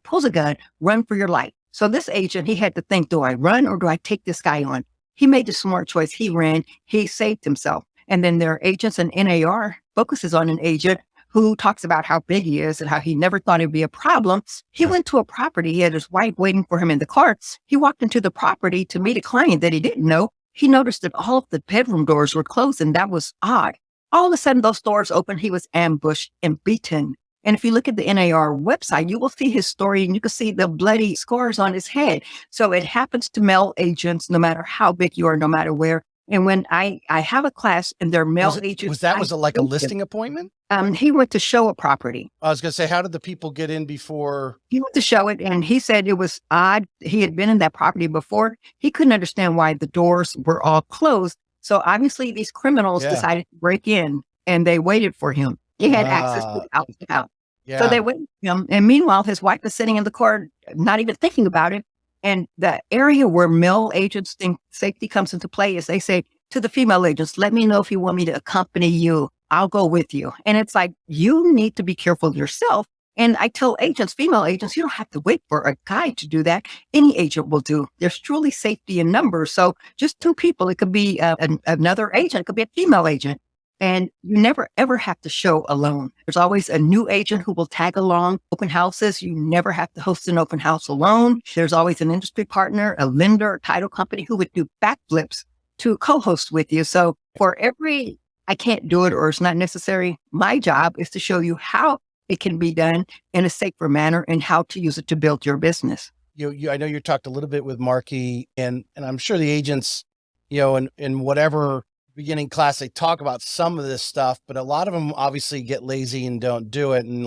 pulls a gun, run for your life. So this agent, he had to think, do I run or do I take this guy on? He made the smart choice. He ran. He saved himself. And then there are agents, and NAR focuses on an agent who talks about how big he is and how he never thought it'd be a problem. He went to a property. He had his wife waiting for him in the car. He walked into the property to meet a client that he didn't know. He noticed that all of the bedroom doors were closed, and that was odd. All of a sudden, those doors opened. He was ambushed and beaten. And if you look at the NAR website, you will see his story, and you can see the bloody scars on his head. So it happens to male agents, no matter how big you are, no matter where. And when I have a class and they're male agents. Was like a listing appointment? He went to show a property. I was going to say, how did the people get in before? He went to show it, and he said it was odd. He had been in that property before. He couldn't understand why the doors were all closed. So obviously these criminals decided to break in, and they waited for him. He had access to the outside. Yeah. So they waited for him. And meanwhile, his wife was sitting in the car, not even thinking about it. And the area where male agents think safety comes into play is they say to the female agents, let me know if you want me to accompany you. I'll go with you. And it's like, you need to be careful yourself. And I tell agents, female agents, you don't have to wait for a guy to do that. Any agent will do. There's truly safety in numbers. So just two people, it could be another agent, it could be a female agent. And you never, ever have to show alone. There's always a new agent who will tag along open houses. You never have to host an open house alone. There's always an industry partner, a lender, a title company who would do backflips to co-host with you. So for every, I can't do it or it's not necessary, my job is to show you how it can be done in a safer manner and how to use it to build your business. I know you talked a little bit with Marky, and I'm sure the agents, in whatever beginning class, they talk about some of this stuff, but a lot of them obviously get lazy and don't do it. And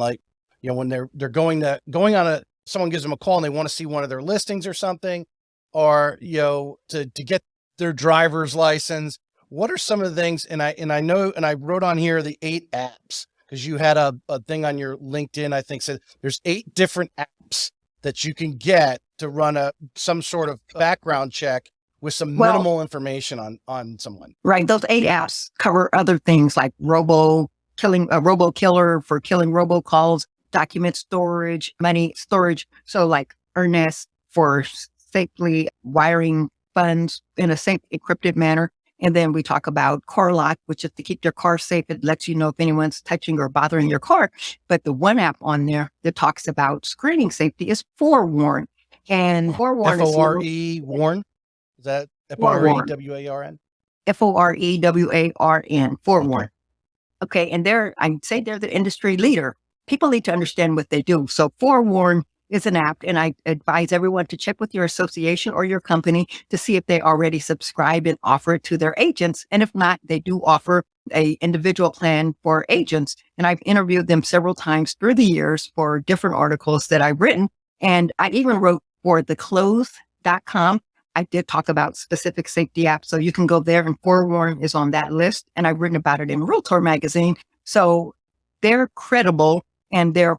when they're going on someone gives them a call and they want to see one of their listings or something, or, to get their driver's license. What are some of the things? And I know, and I wrote on here the 8 apps, because you had a thing on your LinkedIn, I think, said there's 8 different apps that you can get to run some sort of background check with some minimal information on someone. Right. Those 8 apps cover other things like robo killer for killing robocalls, document storage, money storage. So like Earnest for safely wiring funds in a safe encrypted manner. And then we talk about car lock, which is to keep your car safe. It lets you know if anyone's touching or bothering your car. But the one app on there that talks about screening safety is Forewarn. And Forewarn F-O-R-E, Warn? Is that F-O-R-E-W-A-R-N? F-O-R-E-W-A-R-N, Forewarn. Okay. And I'd say they're the industry leader. People need to understand what they do. So Forewarn is an app, and I advise everyone to check with your association or your company to see if they already subscribe and offer it to their agents. And if not, they do offer a individual plan for agents. And I've interviewed them several times through the years for different articles that I've written. And I even wrote for theclothes.com. I did talk about specific safety apps. So you can go there, and Forewarn is on that list. And I've written about it in Realtor magazine. So they're credible and they're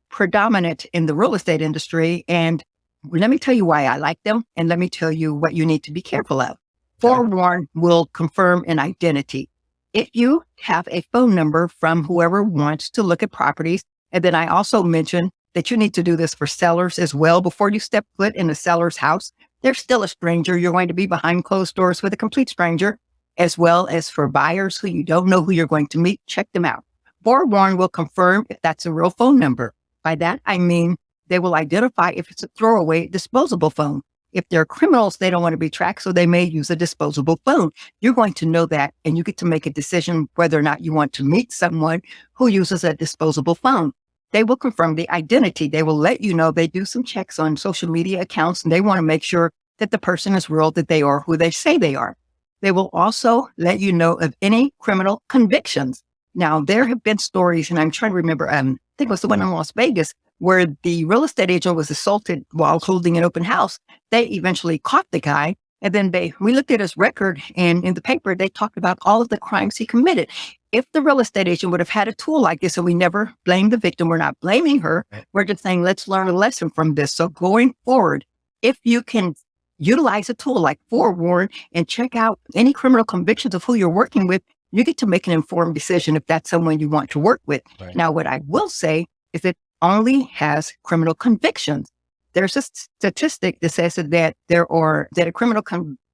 predominant in the real estate industry. And let me tell you why I like them. And let me tell you what you need to be careful of. Forewarn will confirm an identity. If you have a phone number from whoever wants to look at properties, and then I also mentioned that you need to do this for sellers as well. Before you step foot in a seller's house, they're still a stranger. You're going to be behind closed doors with a complete stranger, as well as for buyers who you don't know who you're going to meet. Check them out. Forewarn will confirm if that's a real phone number. By that, I mean they will identify if it's a throwaway disposable phone. If they're criminals, they don't want to be tracked, so they may use a disposable phone. You're going to know that, and you get to make a decision whether or not you want to meet someone who uses a disposable phone. They will confirm the identity. They will let you know. They do some checks on social media accounts, and they want to make sure that the person is real, that they are who they say they are. They will also let you know of any criminal convictions. Now, there have been stories, and I'm trying to remember, I think it was the one in Las Vegas, where the real estate agent was assaulted while holding an open house. They eventually caught the guy, and then we looked at his record, and in the paper, they talked about all of the crimes he committed. If the real estate agent would have had a tool like this, and we never blame the victim, we're not blaming her, we're just saying, let's learn a lesson from this. So going forward, if you can utilize a tool like Forewarn and check out any criminal convictions of who you're working with, you get to make an informed decision if that's someone you want to work with. Right. Now, what I will say is it only has criminal convictions. There's a statistic that says that a criminal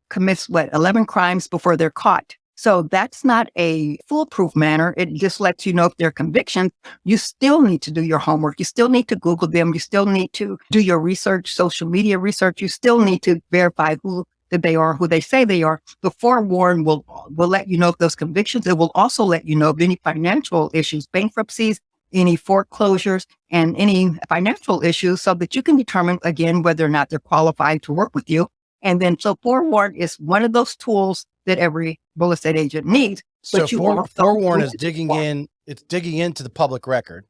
commits 11 crimes before they're caught. So that's not a foolproof manner. It just lets you know if they're convictions. You still need to do your homework. You still need to Google them. You still need to do your research, social media research. You still need to verify who that they are, who they say they are. The Forewarn will let you know of those convictions. It will also let you know of any financial issues, bankruptcies, any foreclosures, and any financial issues, so that you can determine, again, whether or not they're qualified to work with you. And then, so Forewarn is one of those tools that every real estate agent needs. So Forewarn is digging in. It's digging into the public record,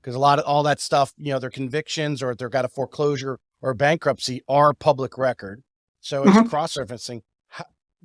because all that stuff, their convictions or if they've got a foreclosure or bankruptcy are public record. So it's cross-referencing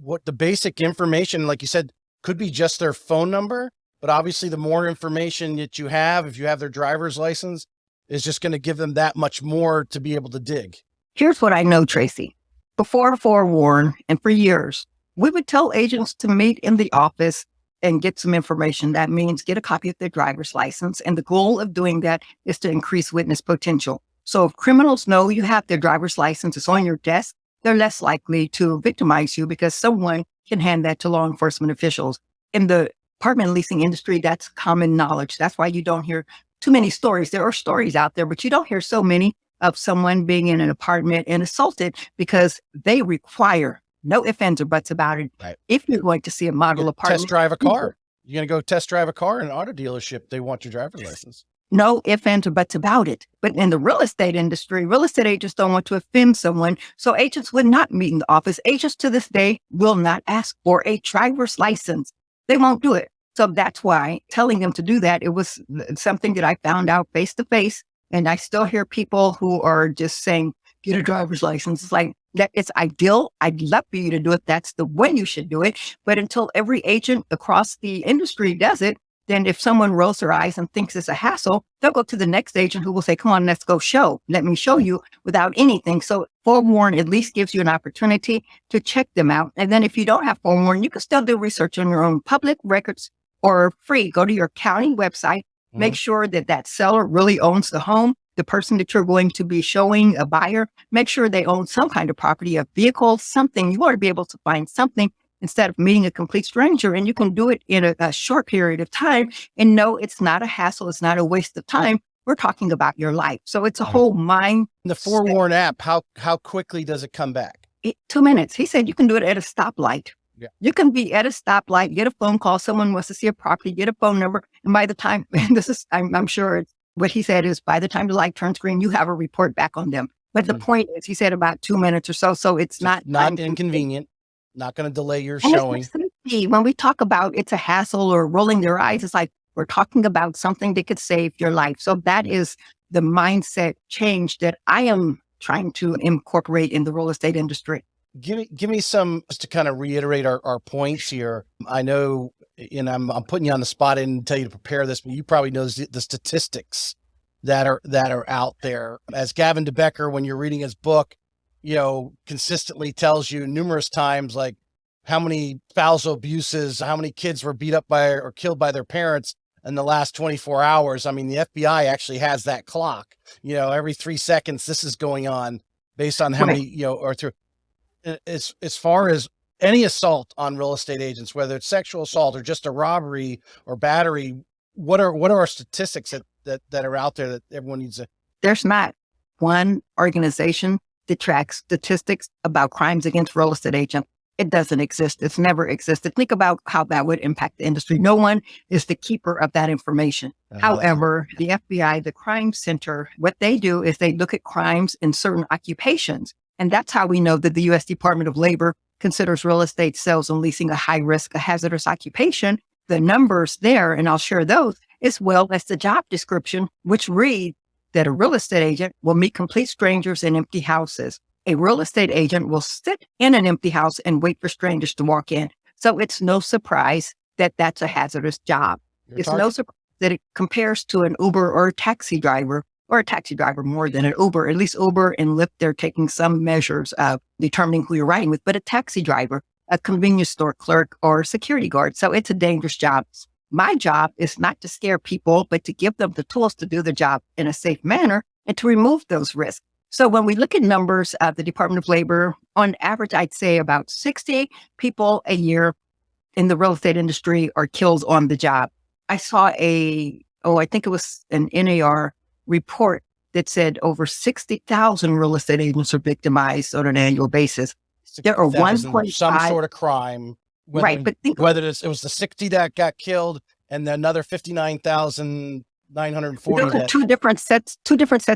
what the basic information, like you said, could be just their phone number, but obviously the more information that you have, if you have their driver's license, is just going to give them that much more to be able to dig. Here's what I know, Tracy. Before Forewarn and for years, we would tell agents to meet in the office and get some information. That means get a copy of their driver's license. And the goal of doing that is to increase witness potential. So if criminals know you have their driver's license, it's on your desk, they're less likely to victimize you because someone can hand that to law enforcement officials. In the apartment leasing industry, that's common knowledge. That's why you don't hear too many stories. There are stories out there, but you don't hear so many of someone being in an apartment and assaulted because they require no ifs, ands, or buts about it. Right. If you're going to see a model apartment. Test drive a car. You're going to go test drive a car in an auto dealership. They want your driver's license. No ifs, ands, or buts about it. But in the real estate industry, real estate agents don't want to offend someone. So agents would not meet in the office. Agents to this day will not ask for a driver's license. They won't do it. So that's why telling them to do that, it was something that I found out face to face. And I still hear people who are just saying, get a driver's license. It's like, that it's ideal. I'd love for you to do it. That's the way you should do it. But until every agent across the industry does it, then if someone rolls their eyes and thinks it's a hassle, they'll go to the next agent who will say, come on, let's go show. Let me show you without anything. So forewarn at least gives you an opportunity to check them out. And then if you don't have forewarn, you can still do research on your own. Public records or free. Go to your county website. Make sure that that seller really owns the home. The person that you're going to be showing a buyer, make sure they own some kind of property, a vehicle, something. You want to be able to find something instead of meeting a complete stranger. And you can do it in a short period of time. And no, it's not a hassle. It's not a waste of time. We're talking about your life. So it's a whole mind. The forewarn app, how quickly does it come back? 2 minutes. He said you can do it at a stoplight. Yeah. You can be at a stoplight, get a phone call. Someone wants to see a property, get a phone number. And by the time, I'm sure it's, what he said is by the time the light turns green, you have a report back on them. But the point is, he said about 2 minutes or so. So it's not inconvenient, not going to delay your showing. When we talk about it's a hassle or rolling their eyes, it's like we're talking about something that could save your life. So that is the mindset change that I am trying to incorporate in the real estate industry. Give me some, just to kind of reiterate our points here. I know, and I'm putting you on the spot. I didn't tell you to prepare this, but you probably know the statistics that are out there. As Gavin DeBecker, when you're reading his book, consistently tells you numerous times, like how many spousal abuses, how many kids were beat up by or killed by their parents in the last 24 hours. I mean, the FBI actually has that clock, every 3 seconds, this is going on based on how many, or through. As far as any assault on real estate agents, whether it's sexual assault or just a robbery or battery, what are our statistics that are out there that everyone needs to? There's not one organization that tracks statistics about crimes against real estate agents. It doesn't exist. It's never existed. Think about how that would impact the industry. No one is the keeper of that information. However, the FBI, the crime center, what they do is they look at crimes in certain occupations. And that's how we know that the U.S. Department of Labor considers real estate sales and leasing a high risk, a hazardous occupation. The numbers there, and I'll share those, as well as the job description, which read that a real estate agent will meet complete strangers in empty houses. A real estate agent will sit in an empty house and wait for strangers to walk in. So it's no surprise that that's a hazardous job. It's no surprise that it compares to an Uber or a taxi driver more than an Uber. At least Uber and Lyft, they're taking some measures of determining who you're riding with, but a taxi driver, a convenience store clerk, or a security guard. So it's a dangerous job. My job is not to scare people, but to give them the tools to do the job in a safe manner and to remove those risks. So when we look at numbers of the Department of Labor, on average, I'd say about 60 people a year in the real estate industry are killed on the job. I saw I think it was an NAR report that said over 60,000 real estate agents are victimized on an annual basis. There are 1.5 some sort of crime, right? But whether it was the 60 that got killed and another 59,940. Two different sets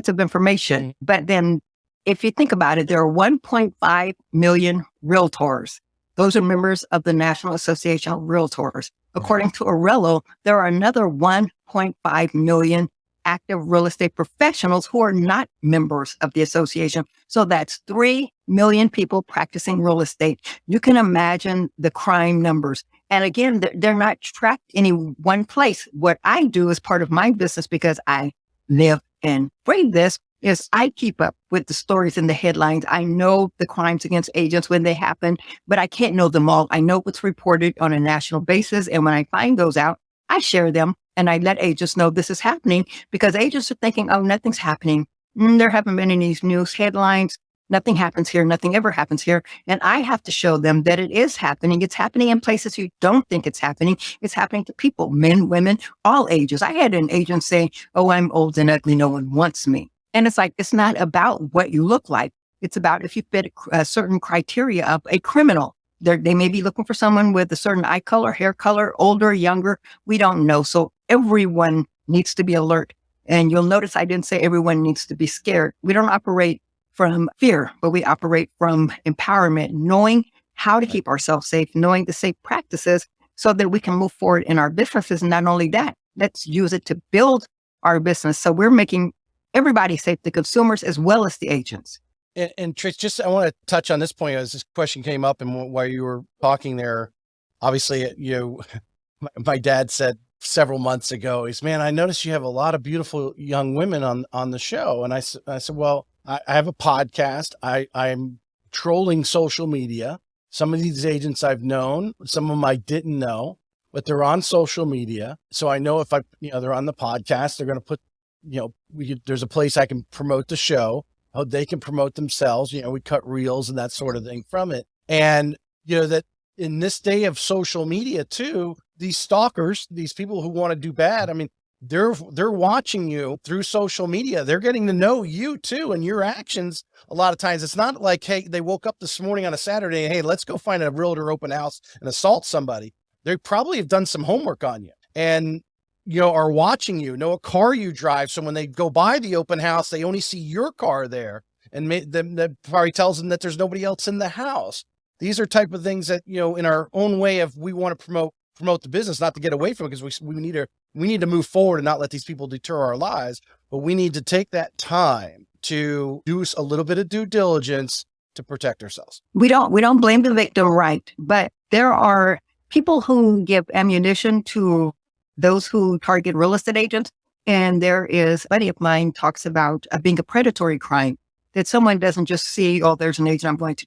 of information. But then, if you think about it, there are 1.5 million realtors. Those are members of the National Association of Realtors. According to Arello, there are another 1.5 million active real estate professionals who are not members of the association. So that's 3 million people practicing real estate. You can imagine the crime numbers. And again, they're not tracked any one place. What I do as part of my business, because I live and breathe this, is I keep up with the stories in the headlines. I know the crimes against agents when they happen, but I can't know them all. I know what's reported on a national basis. And when I find those out, I share them and I let agents know this is happening, because agents are thinking, oh, nothing's happening. There haven't been any news headlines. Nothing happens here. Nothing ever happens here. And I have to show them that it is happening. It's happening in places you don't think it's happening. It's happening to people, men, women, all ages. I had an agent say, oh, I'm old and ugly. No one wants me. And it's like, it's not about what you look like. It's about if you fit a certain criteria of a criminal. They may be looking for someone with a certain eye color, hair color, older, younger. We don't know. So everyone needs to be alert. And you'll notice I didn't say everyone needs to be scared. We don't operate from fear, but we operate from empowerment, knowing how to keep ourselves safe, knowing the safe practices so that we can move forward in our businesses. And not only that, let's use it to build our business. So we're making everybody safe, the consumers as well as the agents. And Trace, I want to touch on this point as this question came up and while you were talking there. Obviously, my dad said several months ago, he's, man, I noticed you have a lot of beautiful young women on the show. And I said, well, I have a podcast. I'm trolling social media. Some of these agents I've known, some of them I didn't know, but they're on social media. So I know if they're on the podcast, they're going to put, there's a place I can promote the show. Oh, they can promote themselves. We cut reels and that sort of thing from it. And, that in this day of social media too, these stalkers, these people who want to do bad, I mean, they're watching you through social media. They're getting to know you too and your actions. A lot of times it's not like, hey, they woke up this morning on a Saturday and, hey, let's go find a realtor open house and assault somebody. They probably have done some homework on you and, are watching you, know a car you drive. So when they go by the open house, they only see your car there, and that probably tells them that there's nobody else in the house. These are type of things that, in our own way of, we want to promote the business, not to get away from it, because we need to move forward and not let these people deter our lives, but we need to take that time to do a little bit of due diligence to protect ourselves. We don't blame the victim, right? But there are people who give ammunition to those who target real estate agents. And there is a buddy of mine talks about being a predatory crime, that someone doesn't just see, oh, there's an agent, I'm going to,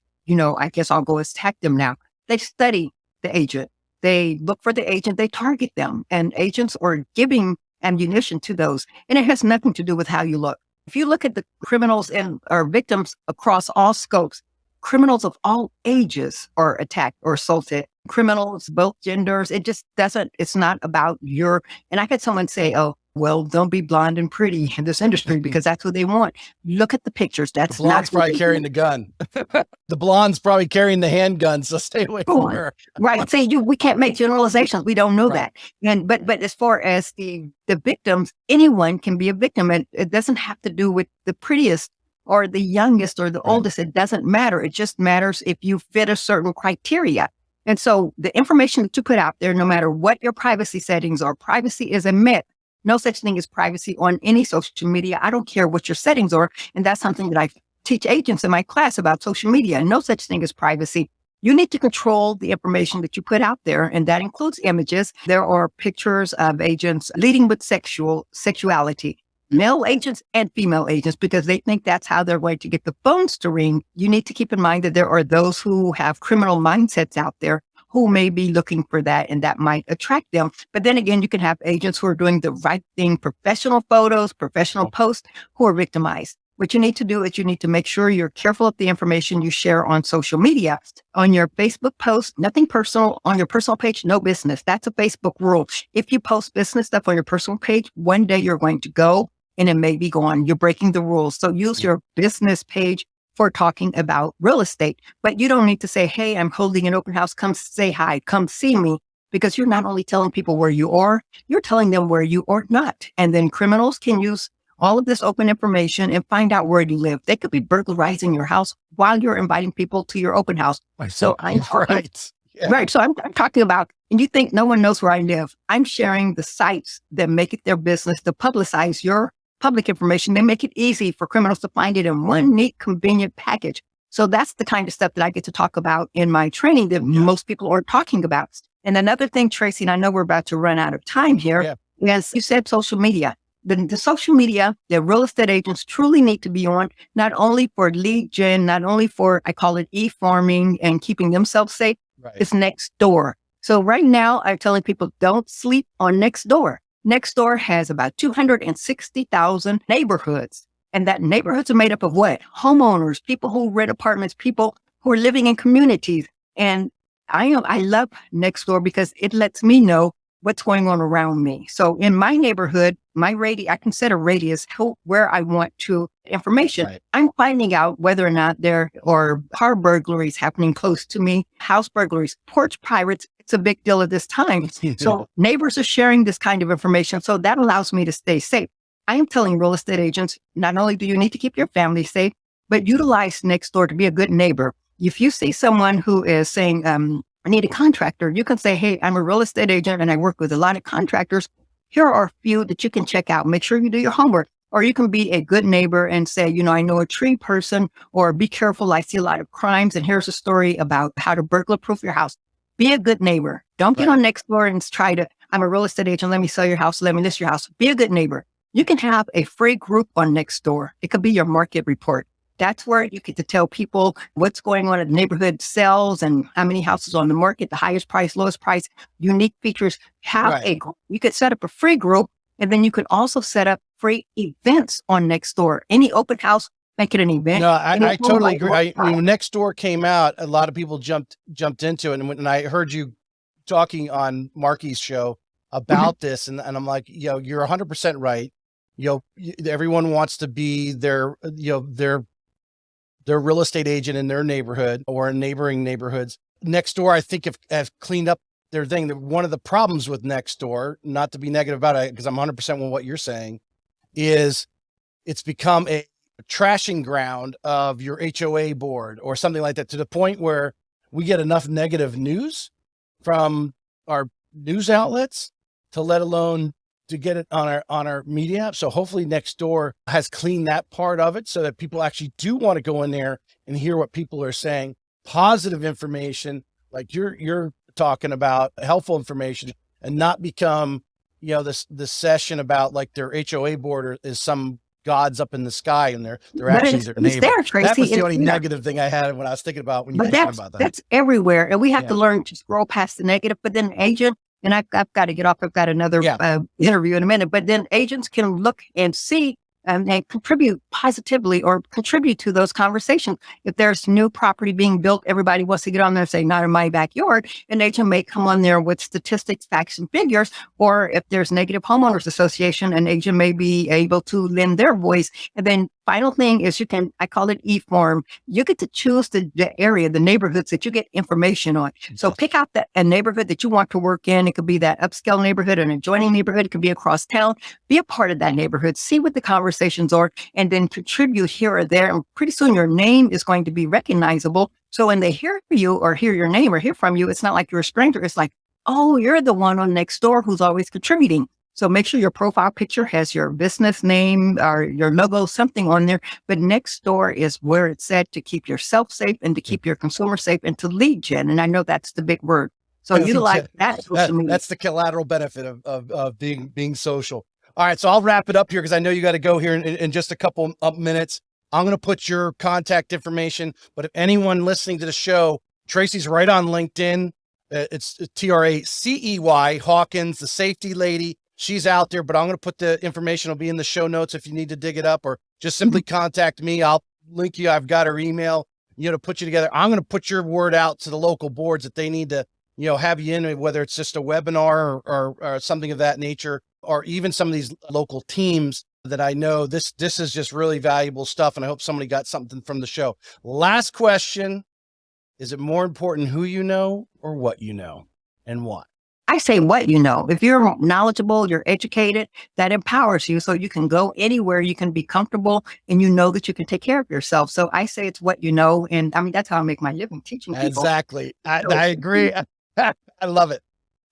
I guess I'll go attack them now. They study the agent. They look for the agent, they target them, and agents are giving ammunition to those. And it has nothing to do with how you look. If you look at the criminals or victims across all scopes, criminals of all ages are attacked or assaulted. Criminals, both genders, it's not about and I had someone say, oh, well, don't be blonde and pretty in this industry because that's what they want. Look at the pictures. That's the blonde's probably carrying the gun. The blonde's probably carrying the handgun, so stay away from her. Right. See, we can't make generalizations. We don't know that. But as far as the victims, anyone can be a victim, and it doesn't have to do with the prettiest or the youngest or the oldest. It doesn't matter. It just matters if you fit a certain criteria. And so the information that you put out there, no matter what your privacy settings are, privacy is a myth. No such thing as privacy on any social media. I don't care what your settings are. And that's something that I teach agents in my class about social media. No such thing as privacy. You need to control the information that you put out there. And that includes images. There are pictures of agents leading with sexuality, male agents and female agents, because they think that's how they're going to get the phones to ring. You need to keep in mind that there are those who have criminal mindsets out there who may be looking for that, and that might attract them. But then again, you can have agents who are doing the right thing, professional photos, professional posts, who are victimized. What you need to do is you need to make sure you're careful of the information you share on social media. On your Facebook post, nothing personal. On your personal page, no business. That's a Facebook rule. If you post business stuff on your personal page, one day you're going to go and it may be gone. You're breaking the rules. So use your business page for talking about real estate, but you don't need to say, hey, I'm holding an open house. Come say hi, come see me, because you're not only telling people where you are, you're telling them where you are not. And then criminals can use all of this open information and find out where you live. They could be burglarizing your house while you're inviting people to your open house. So I'm right. Yeah. Right. So I'm talking about, and you think no one knows where I live. I'm sharing the sites that make it their business to publicize your public information. They make it easy for criminals to find it in one neat, convenient package. So that's the kind of stuff that I get to talk about in my training that most people aren't talking about. And another thing, Tracy, and I know we're about to run out of time here, is you said social media. the social media that real estate agents truly need to be on, not only for lead gen, not only for, I call it e-farming and keeping themselves safe, Right. is Nextdoor. So right now, I'm telling people, don't sleep on Nextdoor. Nextdoor has about 260,000 neighborhoods. And that neighborhoods are made up of what? Homeowners, people who rent apartments, people who are living in communities. And I love Nextdoor because it lets me know what's going on around me. So in my neighborhood, my radius, I can set a radius where I want to information. Right. I'm finding out whether or not there are car burglaries happening close to me, house burglaries, porch pirates. It's a big deal at this time. So neighbors are sharing this kind of information. So that allows me to stay safe. I am telling real estate agents, not only do you need to keep your family safe, but utilize Nextdoor to be a good neighbor. If you see someone who is saying, I need a contractor, you can say, hey, I'm a real estate agent and I work with a lot of contractors. Here are a few that you can check out. Make sure you do your homework. Or you can be a good neighbor and say, I know a tree person, or be careful. I see a lot of crimes. And here's a story about how to burglar proof your house. Be a good neighbor. Don't get on Nextdoor and try to, I'm a real estate agent. Let me sell your house. Let me list your house. Be a good neighbor. You can have a free group on Nextdoor. It could be your market report. That's where you get to tell people what's going on in the neighborhood, sales, and how many houses on the market, the highest price, lowest price, unique features. You could set up a free group, and then you could also set up free events on Nextdoor. Any open house, make it an event. No, I totally agree. When Nextdoor came out, a lot of people jumped into it. And when I heard you talking on Marky's show about this, and I'm like, you're 100% right. Everyone wants to be their real estate agent in their neighborhood or in neighboring neighborhoods. Nextdoor, I think, have cleaned up their thing. One of the problems with Nextdoor, not to be negative about it, because I'm 100% with what you're saying, is it's become a trashing ground of your HOA board or something like that, to the point where we get enough negative news from our news outlets to let alone to get it on our media. So hopefully Nextdoor has cleaned that part of it so that people actually do want to go in there and hear what people are saying, positive information, like you're talking about, helpful information, and not become, this session about like their HOA board is some gods up in the sky and they're actually their neighbor. There, Tracy. That was the only negative thing I had when I was thinking about when you were talking about that. That's everywhere. And we have to learn to scroll past the negative, but then agent, and I've got to get off. I've got another interview in a minute, but then agents can look and see and contribute positively or contribute to those conversations. If there's new property being built, everybody wants to get on there and say, not in my backyard. An agent may come on there with statistics, facts, and figures. Or if there's negative homeowners association, an agent may be able to lend their voice. And then final thing is I call it e-farm. You get to choose the area, the neighborhoods that you get information on. So pick out a neighborhood that you want to work in. It could be that upscale neighborhood, an adjoining neighborhood. It could be across town. Be a part of that neighborhood. See what the conversations are, and then contribute here or there. And pretty soon your name is going to be recognizable. So when they hear you or hear your name or hear from you, it's not like you're a stranger. It's like, oh, you're the one on Nextdoor who's always contributing. So make sure your profile picture has your business name or your logo, something on there. But Nextdoor is where it's set to keep yourself safe and to keep your consumer safe and to lead gen. And I know that's the big word. So utilize that. That's the collateral benefit of being social. All right. So I'll wrap it up here because I know you got to go here in just a couple of minutes. I'm going to put your contact information, but if anyone listening to the show, Tracy's right on LinkedIn. It's Tracey Hawkins, the safety lady. She's out there, but I'm going to put the information. It'll be in the show notes if you need to dig it up, or just simply contact me. I'll link you. I've got her email, to put you together. I'm going to put your word out to the local boards that they need to, have you in, whether it's just a webinar or something of that nature, or even some of these local teams that I know. This is just really valuable stuff. And I hope somebody got something from the show. Last question. Is it more important who you know or what you know, and why? I say what you know. If you're knowledgeable, you're educated, that empowers you so you can go anywhere, you can be comfortable, and you know that you can take care of yourself. So I say it's what you know. And I mean, that's how I make my living, teaching people. Exactly. I agree. I love it.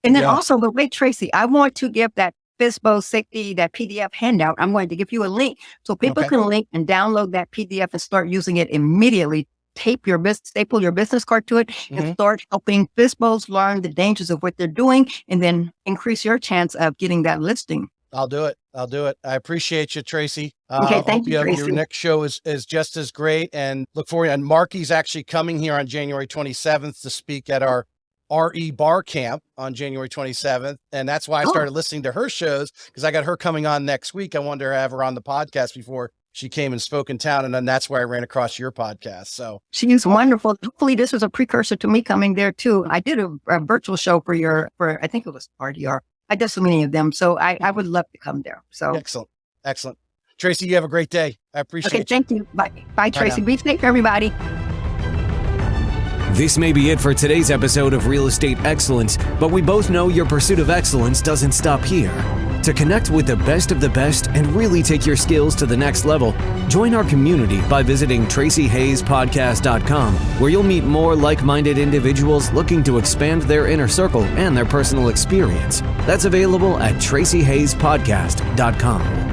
And then also, but wait, Tracy, I want to give that FSBO safety, that PDF handout. I'm going to give you a link so people can link and download that PDF and start using it immediately. Staple your business card to it and start helping FSBOs learn the dangers of what they're doing, and then increase your chance of getting that listing. I'll do it. I appreciate you, Tracy. Okay, thank Hope you, your Tracy. next show is just as great, and look forward. And Marky's actually coming here on January 27th to speak at our RE bar camp on January 27th. And that's why I started listening to her shows, because I got her coming on next week. I wanted to have her on the podcast before she came and spoke in town. And then that's where I ran across your podcast. So she's wonderful. Hopefully this was a precursor to me coming there too. I did a virtual show for I think it was RDR. I did so many of them. So I would love to come there. So excellent. Tracy, you have a great day. I appreciate it. Okay, thank you. Bye, Tracy. Be safe, everybody. This may be it for today's episode of Real Estate Excellence, but we both know your pursuit of excellence doesn't stop here. To connect with the best of the best and really take your skills to the next level, join our community by visiting TracyHayesPodcast.com, where you'll meet more like-minded individuals looking to expand their inner circle and their personal experience. That's available at TracyHayesPodcast.com.